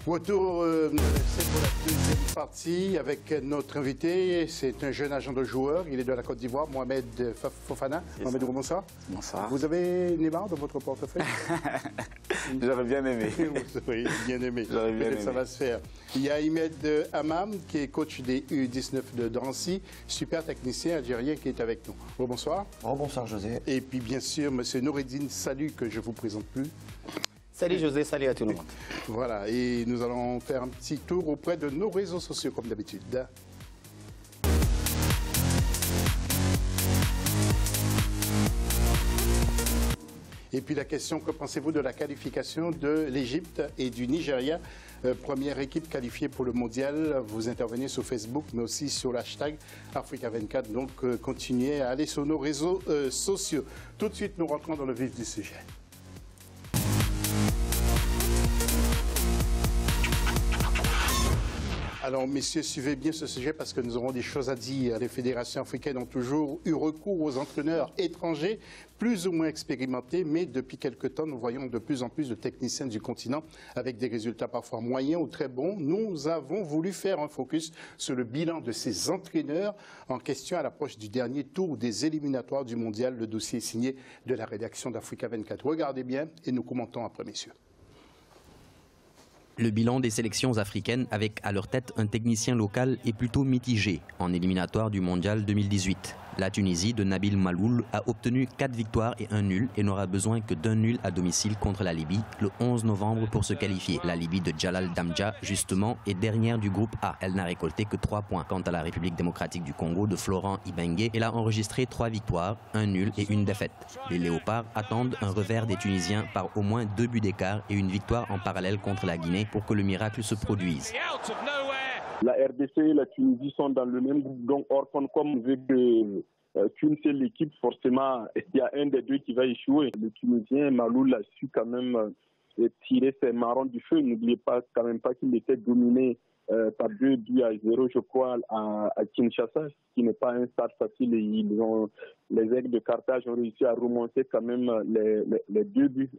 Retour, c'est pour la deuxième partie avec notre invité. C'est un jeune agent de joueur. Il est de la Côte d'Ivoire, Mohamed Fofana. Mohamed, bonsoir. Bonsoir. Vous avez Neymar dans votre portefeuille? J'aurais bien aimé. Oui, bien aimé. Peut-être ça va se faire. Il y a Imed Hamam, qui est coach des U19 de Drancy, super technicien algérien qui est avec nous. Bonsoir. Bonsoir José. Et puis bien sûr, M. Noureddine Salut, que je ne vous présente plus. Salut José, salut à tout le monde. Voilà, et nous allons faire un petit tour auprès de nos réseaux sociaux, comme d'habitude. Et puis la question, que pensez-vous de la qualification de l'Égypte et du Nigeria? Première équipe qualifiée pour le mondial. Vous intervenez sur Facebook, mais aussi sur l'hashtag Africa24. Donc continuez à aller sur nos réseaux sociaux. Tout de suite, nous rentrons dans le vif du sujet. Alors, messieurs, suivez bien ce sujet parce que nous aurons des choses à dire. Les fédérations africaines ont toujours eu recours aux entraîneurs étrangers, plus ou moins expérimentés, mais depuis quelque temps, nous voyons de plus en plus de techniciens du continent avec des résultats parfois moyens ou très bons. Nous avons voulu faire un focus sur le bilan de ces entraîneurs en question à l'approche du dernier tour des éliminatoires du mondial. Le dossier est signé de la rédaction d'Africa24. Regardez bien et nous commentons après, messieurs. Le bilan des sélections africaines avec à leur tête un technicien local est plutôt mitigé en éliminatoire du mondial 2018. La Tunisie de Nabil Maloul a obtenu 4 victoires et 1 nul et n'aura besoin que d'un nul à domicile contre la Libye le 11 novembre pour se qualifier. La Libye de Jalal Damdja, justement, est dernière du groupe A. Elle n'a récolté que 3 points. Quant à la République démocratique du Congo de Florent Ibenge, elle a enregistré 3 victoires, 1 nul et 1 défaite. Les Léopards attendent un revers des Tunisiens par au moins 2 buts d'écart et une victoire en parallèle contre la Guinée pour que le miracle se produise. La RDC et la Tunisie sont dans le même groupe, donc Orphancom veut qu'une seule équipe, forcément, il y a un des deux qui va échouer. Le Tunisien, Maloul, a su quand même tirer ses marrons du feu. N'oubliez pas quand même pas qu'il était dominé par 2 buts à 0, je crois, à Kinshasa, ce qui n'est pas un stade facile. Et les Aigles de Carthage ont réussi à remonter quand même les 2 buts.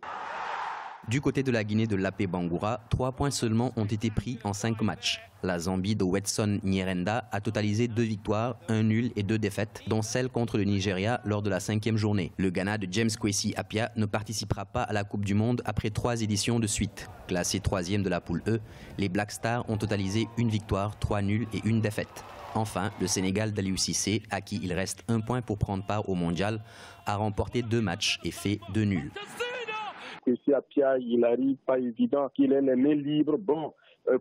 Du côté de la Guinée de Lapé Bangoura, 3 points seulement ont été pris en 5 matchs. La Zambie de Wetson Nyerenda a totalisé 2 victoires, 1 nul et 2 défaites, dont celle contre le Nigeria lors de la 5e journée. Le Ghana de James Kwesi Appiah ne participera pas à la Coupe du Monde après 3 éditions de suite. Classé 3e de la poule E, les Black Stars ont totalisé 1 victoire, 3 nuls et 1 défaite. Enfin, le Sénégal d'Aliou Cissé, à qui il reste 1 point pour prendre part au mondial, a remporté 2 matchs et fait 2 nuls. Kwesi Appiah, il arrive pas évident qu'il ait les mains libres. Bon,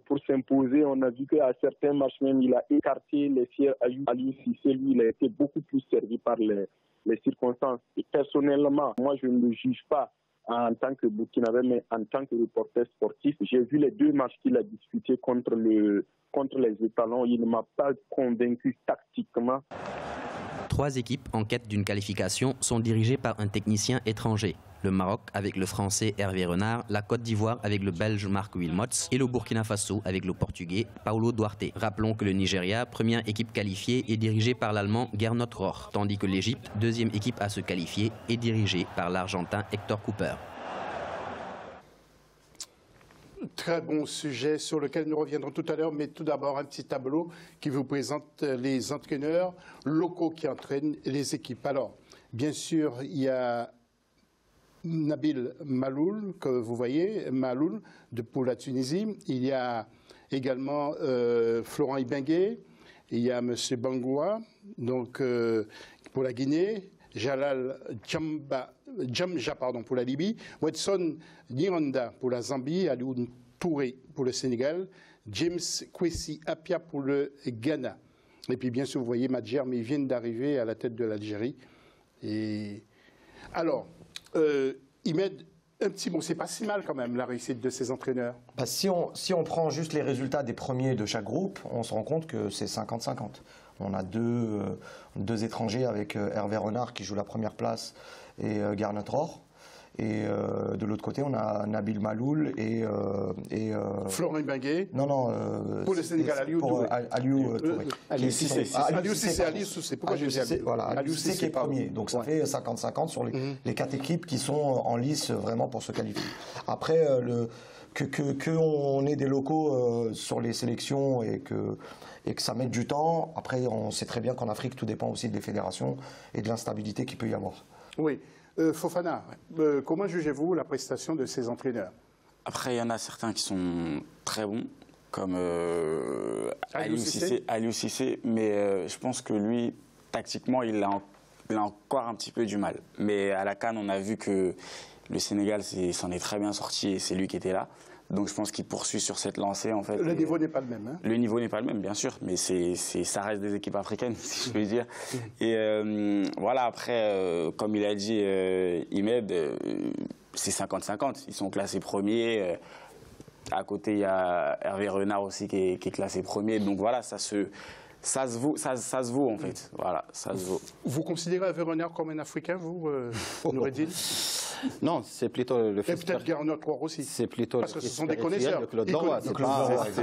pour s'imposer, on a vu qu'à certains matchs même, il a écarté les siens. Aliou Cissé, lui, il a été beaucoup plus servi par les circonstances. Et personnellement, moi, je ne le juge pas en tant que Burkinabé, mais en tant que reporter sportif. J'ai vu les 2 matchs qu'il a disputés contre les étalons. Il ne m'a pas convaincu tactiquement. 3 équipes en quête d'une qualification sont dirigées par un technicien étranger. Le Maroc avec le Français Hervé Renard, la Côte d'Ivoire avec le Belge Marc Wilmots et le Burkina Faso avec le Portugais Paulo Duarte. Rappelons que le Nigeria, première équipe qualifiée, est dirigé par l'Allemand Gernot Rohr, tandis que l'Égypte, deuxième équipe à se qualifier, est dirigée par l'Argentin Hector Cooper. Très bon sujet sur lequel nous reviendrons tout à l'heure, mais tout d'abord un petit tableau qui vous présente les entraîneurs locaux qui entraînent les équipes. Alors, bien sûr, il y a Nabil Maloul, que vous voyez, Maloul pour la Tunisie. Il y a également Florent Ibenge, il y a M. Bangoua, donc pour la Guinée, Jalal Jamja pour la Libye, Wetson Nyerenda pour la Zambie, Aliou Touré pour le Sénégal, James Kwesi Appiah pour le Ghana. Et puis bien sûr, vous voyez Madjer, mais ils viennent d'arriver à la tête de l'Algérie. Et alors, Imed, un petit mot, c'est pas si mal quand même la réussite de ces entraîneurs. Bah, si on prend juste les résultats des premiers de chaque groupe, on se rend compte que c'est 50-50. On a deux étrangers avec Hervé Renard qui joue la première place et Gernot Rohr. Et de l'autre côté, on a Nabil Maloul et Florent Ibenge. Non, pour le Sénégal, Aliou Touré. Aliou Cissé. Aliou Cissé. Pourquoi je dis Aliou? Voilà, Aliou Cissé qui est premier. Donc ça fait 50-50 sur les 4 équipes qui sont en lice vraiment pour se qualifier. Après, qu'on ait des locaux sur les sélections et que ça mette du temps. Après, on sait très bien qu'en Afrique, tout dépend aussi des fédérations et de l'instabilité qu'il peut y avoir. Oui. Fofana, comment jugez-vous la prestation de ces entraîneurs? Après, il y en a certains qui sont très bons, comme Aliou Cissé, mais je pense que lui, tactiquement, il a encore un petit peu du mal. Mais à la CAN, on a vu que le Sénégal s'en est très bien sorti et c'est lui qui était là. Donc je pense qu'il poursuit sur cette lancée en fait. Le niveau n'est pas le même. Hein. Le niveau n'est pas le même, bien sûr, mais ça reste des équipes africaines, si je peux dire. Et voilà, après, comme il a dit Imed, c'est 50-50. Ils sont classés premiers. À côté, il y a Hervé Renard aussi qui est classé premier. Donc voilà, ça se vaut en fait. Voilà, ça se vaut. Vous considérez Hervé Renard comme un Africain, vous, Noureddine? Non, c'est plutôt le fait. Et peut-être Gernot Roy aussi. C'est plutôt parce que ce sont des connaisseurs.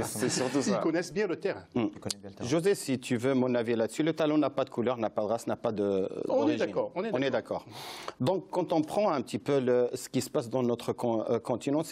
C'est surtout ça. Ils connaissent bien le terrain. José, si tu veux mon avis là-dessus, le talent n'a pas de couleur, n'a pas de race, n'a pas de. On est d'accord. On est d'accord. Donc, quand on prend un petit peu ce qui se passe dans notre continent,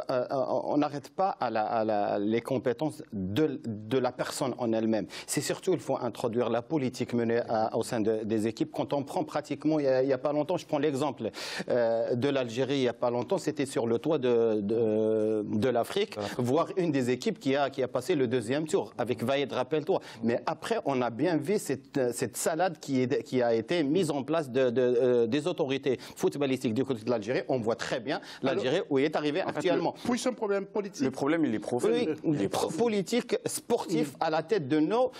on n'arrête pas à les compétences de la personne en elle-même. C'est surtout, il faut introduire la politique menée au sein des équipes. Quand on prend pratiquement, il n'y a pas longtemps, je prends l'exemple de l'Algérie, il n'y a pas longtemps, c'était sur le toit de l'Afrique, voire une des équipes qui a passé le deuxième tour, avec Vaïd, rappelle-toi. Mais après, on a bien vu cette salade qui a été mise en place des autorités footballistiques du côté de l'Algérie. On voit très bien l'Algérie où il est arrivé actuellement. Puis c'est un problème politique. Le problème, il est profond. Oui, politique, sportif à la tête de nos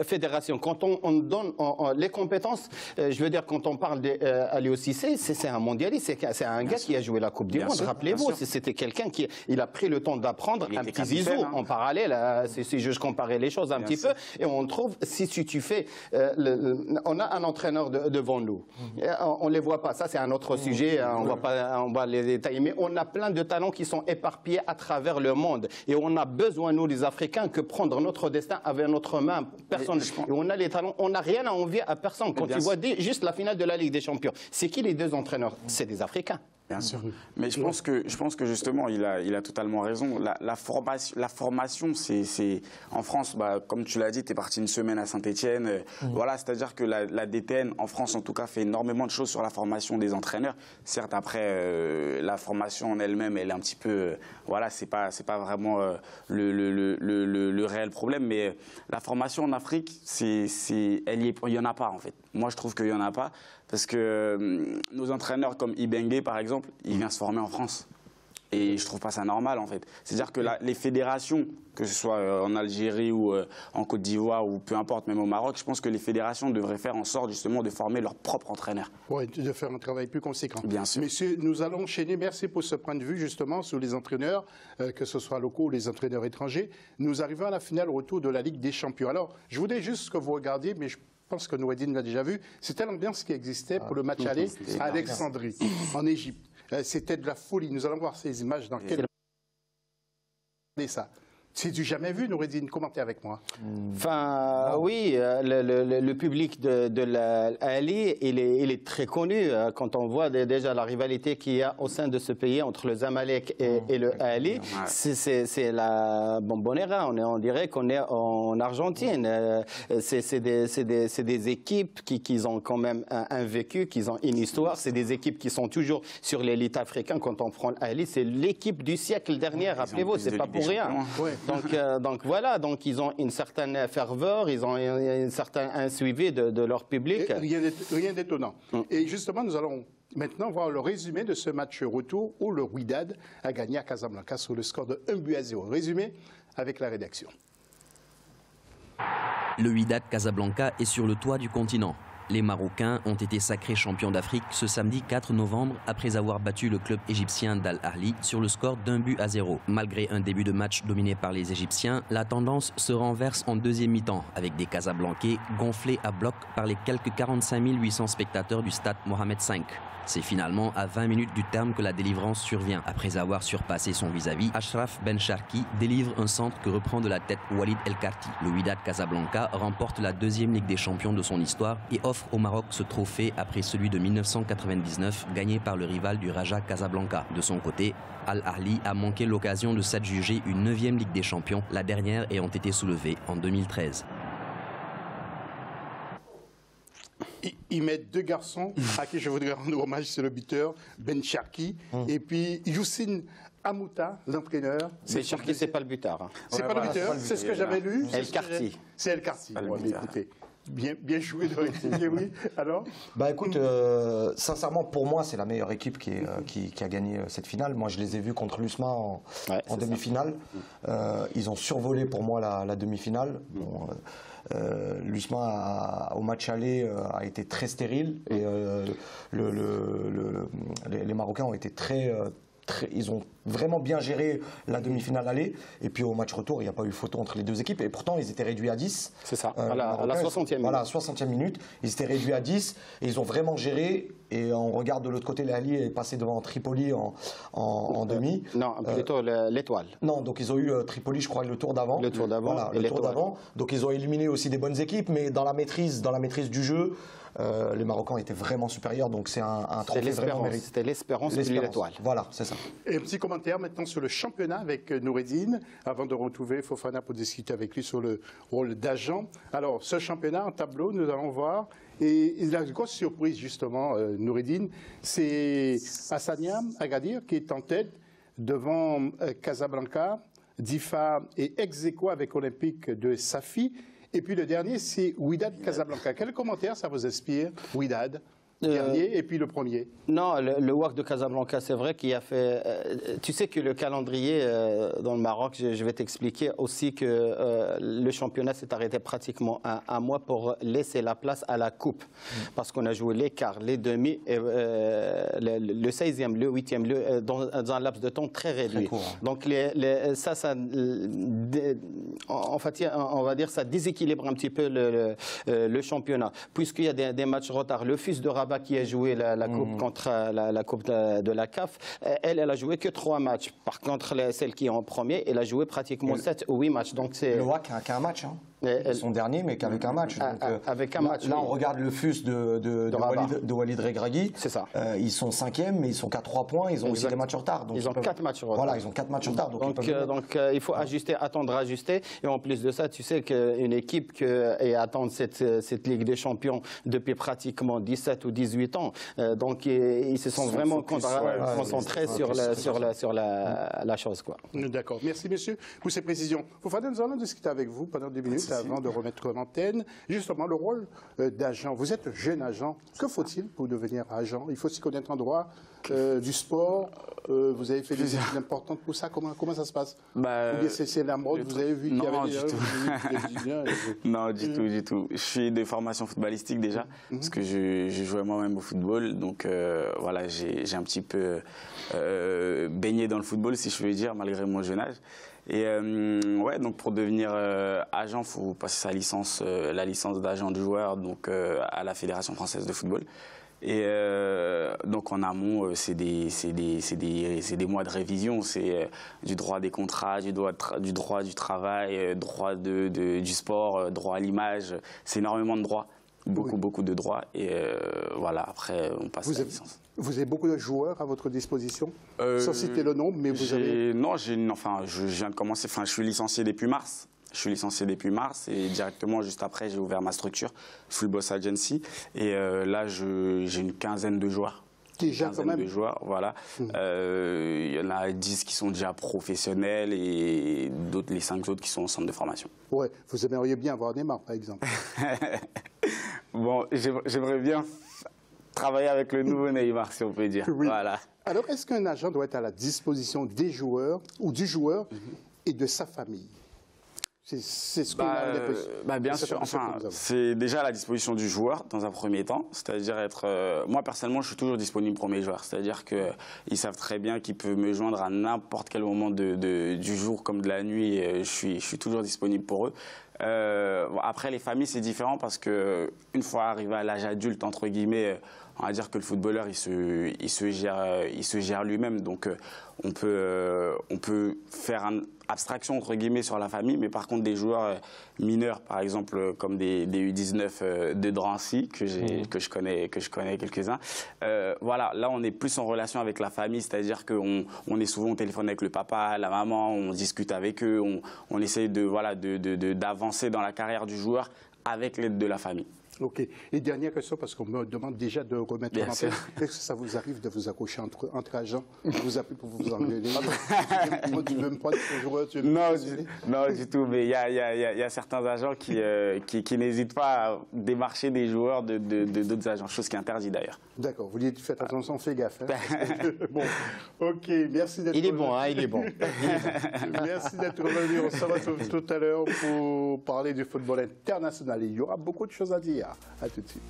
fédérations. Quand on donne les compétences, je veux dire, quand on parle d'Aliou Cissé, c'est un mondialiste, c'est un gars qui a joué la Coupe du Monde. Rappelez-vous, c'était quelqu'un qui a pris le temps d'apprendre un petit zizou en parallèle. Si je comparais les choses un petit peu, et on trouve, si tu fais, on a un entraîneur devant nous. On les voit pas. Ça, c'est un autre sujet. On va les détailler. Mais on a plein de talents qui sont éparpillés à travers le monde. Et on a besoin, nous, les Africains, que prendre notre destin avec notre main. Personne. Et on a les talents. On n'a rien à envier à personne. Quand tu vois juste la finale de la Ligue des Champions, c'est qui les deux entraîneurs? C'est des Africains. Bien sûr. Mais je pense que justement, il a totalement raison. La formation, c'est en France, comme tu l'as dit, tu es parti une semaine à Saint-Etienne. Voilà, c'est-à-dire que la DTN, en France en tout cas, fait énormément de choses sur la formation des entraîneurs. Certes, après, la formation en elle-même, elle est un petit peu... voilà, c'est pas vraiment le réel problème. Mais la formation en Afrique, il n'y en a pas en fait. Moi, je trouve qu'il n'y en a pas. Parce que nos entraîneurs comme Ibengue, par exemple, il vient se former en France. Et je trouve pas ça normal, en fait. C'est-à-dire que les fédérations, que ce soit en Algérie ou en Côte d'Ivoire ou peu importe, même au Maroc, je pense que les fédérations devraient faire en sorte justement de former leurs propres entraîneurs. Oui, de faire un travail plus conséquent. Bien sûr. Messieurs, nous allons enchaîner. Merci pour ce point de vue justement sur les entraîneurs, que ce soit locaux ou les entraîneurs étrangers. Nous arrivons à la finale retour de la Ligue des Champions. Alors, je voudrais juste que vous regardiez, mais je pense que Noureddine l'a déjà vu, c'était l'ambiance qui existait pour le match aller à Alexandrie, en Égypte. C'était de la folie. Nous allons voir ces images dans quelques... Regardez ça. C'est du jamais vu, Noureddine, commentez avec moi. Enfin, oui, le public de l'Ali, il est très connu. Quand on voit déjà la rivalité qu'il y a au sein de ce pays entre le Zamalek et le Ali, c'est la bombonera. On dirait qu'on est en Argentine. C'est des équipes qui ont quand même un vécu, qui ont une histoire. C'est des équipes qui sont toujours sur l'élite africaine. Quand on prend l'Ali, c'est l'équipe du siècle dernier, rappelez-vous, c'est pas pour rien. Donc voilà, donc ils ont une certaine ferveur, ils ont un suivi de leur public. Rien d'étonnant. Et justement, nous allons maintenant voir le résumé de ce match retour où le Wydad a gagné à Casablanca sur le score de 1-0. Résumé avec la rédaction. Le Wydad Casablanca est sur le toit du continent. Les Marocains ont été sacrés champions d'Afrique ce samedi 4 novembre après avoir battu le club égyptien d'Al Ahly sur le score d'1-0. Malgré un début de match dominé par les Égyptiens, la tendance se renverse en deuxième mi-temps avec des Casablancais gonflés à bloc par les quelques 45 800 spectateurs du stade Mohamed V. C'est finalement à 20 minutes du terme que la délivrance survient. Après avoir surpassé son vis-à-vis, Achraf Ben Sharki délivre un centre que reprend de la tête Walid El Karti. Le Wydad Casablanca remporte la deuxième Ligue des Champions de son histoire et offre offre au Maroc ce trophée après celui de 1999 gagné par le rival du Raja Casablanca. De son côté, Al Ahly a manqué l'occasion de s'adjuger une 9e Ligue des Champions, la dernière ayant été soulevée en 2013. Ils mettent deux garçons à qui je voudrais rendre hommage, c'est le buteur Ben Cherki et puis Youssine Amouta, l'entraîneur. Ben Cherki, c'est pas le buteur. Hein. C'est pas le buteur, c'est ce que j'avais lu. El Karti. C'est El Karti. Écoutez, bien joué de oui. Alors bah écoute, sincèrement pour moi c'est la meilleure équipe qui a gagné cette finale. Moi je les ai vus contre l'USMA en demi-finale. Ils ont survolé pour moi la demi-finale. Bon, l'USMA au match aller a été très stérile et les Marocains ont été ils ont vraiment bien géré la demi-finale aller. Et puis au match retour, il n'y a pas eu photo entre les deux équipes. Et pourtant, ils étaient réduits à 10. C'est ça, à la 60e minute. Voilà, 60e minute. Ils étaient réduits à 10. Et ils ont vraiment géré. Et on regarde de l'autre côté, l'Ali est passé devant Tripoli en demi. Non, plutôt l'Étoile. Non, donc ils ont eu Tripoli, je crois, le tour d'avant. Le tour d'avant. Voilà, le tour d'avant. Donc ils ont éliminé aussi des bonnes équipes. Mais dans la maîtrise du jeu, les Marocains étaient vraiment supérieurs. Donc c'est un trophée vraiment mérité. C'était l'espérance de l'Étoile. Voilà, c'est ça. Et un petit commentaire maintenant sur le championnat avec Noureddine, avant de retrouver Fofana pour discuter avec lui sur le rôle d'agent. Alors, ce championnat en tableau, nous allons voir. Et la grosse surprise, justement, Noureddine, c'est Hassania Agadir qui est en tête devant Casablanca, Difa et ex-aequo avec Olympique de Safi. Et puis le dernier, c'est Wydad Casablanca. Quel commentaire ça vous inspire, Wydad dernier et puis le premier? Non, le WAC de Casablanca, c'est vrai qu'il a fait... tu sais que le calendrier dans le Maroc, je vais t'expliquer aussi que le championnat s'est arrêté pratiquement un mois pour laisser la place à la coupe. Parce qu'on a joué les quarts, les demi, et, le 16e, le 8e, dans un laps de temps très réduit. Très court. Donc en fait, on va dire ça déséquilibre un petit peu le championnat. Puisqu'il y a des matchs retard. Le fils de Rabat qui a joué la coupe contre la coupe de la CAF, elle a joué que 3 matchs. Par contre, celle qui est en premier, elle a joué pratiquement 7 ou 8 matchs. Donc le WAC n'a qu'un match. Hein. Son dernier, mais qu'avec un match. Donc, avec un match. Là, on regarde le FUS de Walid Regragui. C'est ça. Ils sont 5e, mais ils sont qu'à 3 points. Ils ont aussi des matchs en retard. Donc ils ont 4 matchs en retard. Voilà, ils ont 4 matchs en retard. Donc il faut ajuster, attendre, ajuster. Et en plus de ça, tu sais qu'une équipe qui attend cette Ligue des Champions depuis pratiquement 17 ou 18 ans, donc ils se sont vraiment concentrés sur la chose. D'accord. Merci, messieurs, pour ces précisions. Fofana, nous allons discuter avec vous pendant 2 minutes avant de remettre l'antenne. Justement, le rôle d'agent. Vous êtes jeune agent. Que faut-il pour devenir agent? Il faut s'y connaître en droit, du sport. Vous avez fait des études importantes pour ça. Comment ça se passe? Ou bien c'est la mode? Vous avez vu qu'il y avait des... Non, du tout. Je suis de formation footballistique déjà, parce que je jouais moi-même au football. Donc voilà, j'ai un petit peu baigné dans le football, si je veux dire, malgré mon jeune âge. Et ouais, donc pour devenir agent, il faut passer sa licence, la licence d'agent de joueur, donc à la Fédération française de football. Et donc en amont, c'est des mois de révision, c'est du droit des contrats, du droit du travail, droit du sport, droit à l'image. C'est énormément de droits, beaucoup de droits. Et voilà, après on passe la licence. Vous avez beaucoup de joueurs à votre disposition, sans citer le nombre, mais vous avez... Non, je viens de commencer, je suis licencié depuis mars. Et directement, juste après, j'ai ouvert ma structure, Full Boss Agency. Et là, j'ai une quinzaine de joueurs. Déjà, quand même. De joueurs, voilà. Il y en a 10 qui sont déjà professionnels et les 5 autres qui sont en centre de formation. Ouais, vous aimeriez bien avoir Neymar, par exemple. Bon, j'aimerais bien travailler avec le nouveau Neymar, si on peut dire. Oui. Voilà. Alors, est-ce qu'un agent doit être à la disposition des joueurs ou du joueur et de sa famille? C'est ce qu'on a bien sûr, c'est déjà à la disposition du joueur dans un premier temps, c'est-à-dire moi personnellement je suis toujours disponible pour mes joueurs, c'est-à-dire qu'ils savent très bien qu'ils peuvent me joindre à n'importe quel moment du jour comme de la nuit, je suis toujours disponible pour eux. Après, les familles, c'est différent parce que une fois arrivé à l'âge adulte, entre guillemets, on va dire que le footballeur, il se gère lui-même. Donc, on peut faire une abstraction, entre guillemets, sur la famille. Mais par contre, des joueurs mineurs, par exemple, comme des U19 de Drancy, que je connais quelques-uns. Voilà, là, on est plus en relation avec la famille. C'est-à-dire qu'on est souvent au téléphone avec le papa, la maman, on discute avec eux, on essaye d'avancer dans la carrière du joueur avec l'aide de la famille. Ok. Et dernière question, parce qu'on me demande déjà de remettre en antenne. Est-ce que ça vous arrive de vous accrocher entre agents? Vous appelez pour vous engueuler? Tu veux me prendre ton joueur? Non, du tout. Mais il y a certains agents qui n'hésitent pas à démarcher des joueurs d'autres agents, chose qui est interdite d'ailleurs. D'accord. Vous dites, faites attention, faites gaffe. Hein. Bon, ok. Merci d'être venu. Il est bon, hein, il est bon. Merci d'être revenu. On se retrouve tout à l'heure pour parler du football international. Il y aura beaucoup de choses à dire. À tout de suite.